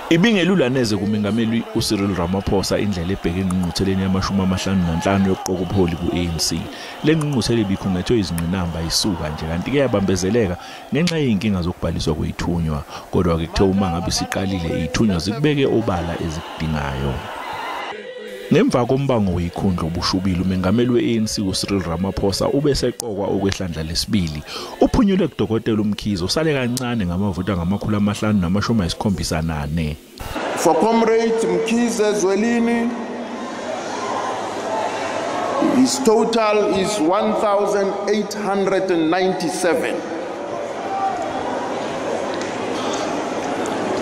Ibingelula neze kumengameli uCyril Ramaphosa indlela ebheke engqungqutheleni yama-55 yokuqoka ubuholi ku-ANC. Le ngqungquthela ibikhungethwe izingqinamba isuka nje kanti ke yabambezeleka ngenxa yey'nkinga zokubhaliswa kwey'thunywa. Kodwa-ke kuthe uma ngabe siqalile iy'thunywa zikubeke obala ezikudingayo. Ngemva kombango weyikhundla obushubile umengameli we-ANC uCyril Ramaphosa ubeseqokwa okwehlandla lesibili. Uphunyulwe kudokotela uMkhize usale kancane ngamavoti angama-574. For Comrade Mkhize Zwelini, his total is 1,897.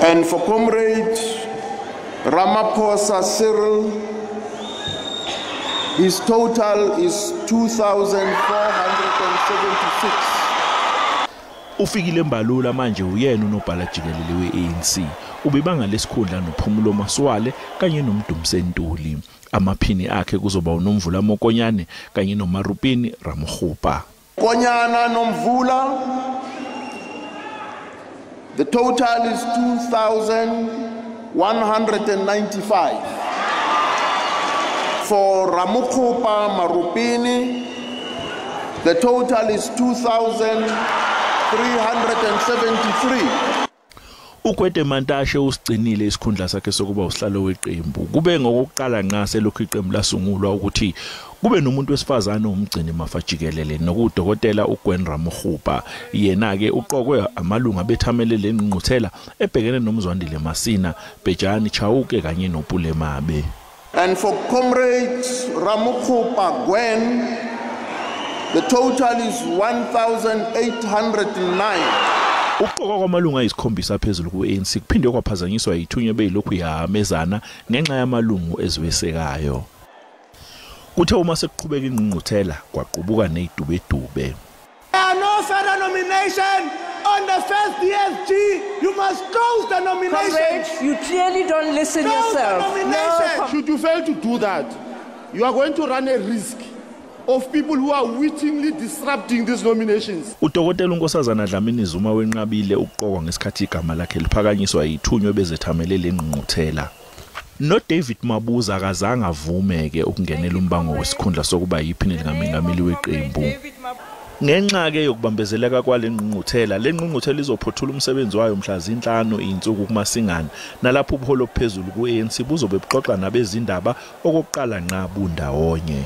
And for Comrade Ramaphosa Cyril, his total is 2,476. Ufikile Mbalula manje uyena unobhala jikelele we-ANC. Ubibanga lesikhundla noPhumulo Masualle kanye noMdumsentuli. Amaphini akhe kuzoba uNomvula Mokonyane kanye noMarupeni Ramokgopa. Konyana Nomvula, the total is 2,195. For Ramokgopa Marupeni, the total is 2,373. Ukwete Mantashe usigcinile isikhundla sakhe sokuba usihlalo weqembu. Kube ngokuqala nqa selokhu iqembu lasungulwa ukuthi kube nomuntu wesifazane umgcini mafajikelele nokudokotela uGwen Ramokgopa. Yena ke uqokwe amalunga bethamele lengqungquthela ebhekene noMzwandile Masina, Bhejani Chauke kanye noPule Mabe. And for Comrade Ramokgopa Gwen, the total is 1,809. Uqoka kwamalunga ayisikhombisa phezulu ku-ANC kuphinde kwaphazanyiswa yithunywa beyilokhu yahamezana ngenxa yamalungu eziwesekayo. Kuthe uma sekuqhubeka ingqungquthela kwaqubuka nezidubedube. No further nomination on the first DSG. You must close the nomination. Comrade, you clearly don't listen yourself. No, should you fail to do that, you are going to run a risk of people who are wittingly disrupting these nominations. Udokotela uNkosazana Dlamini Zuma wenqabile ukuqokwa ngesikhathi igama lakhe liphakanyiswa yithunywa bezethamele lengqungquthela. No David Mabuza akazange avumeke ukungenela umbango wesikhundla sokuba yiphini likaMengameli weqembu. Ngenxa ke yokubambezeleka kwalengqungquthela, lengqungquthela izophothula umsebenzi wayo mhla zinhlanu insuku kuMasingana, nalapho ubuholo phezulu ku-ANC buzobe buxoxa nabezindaba okokuqala nqa bundawonye.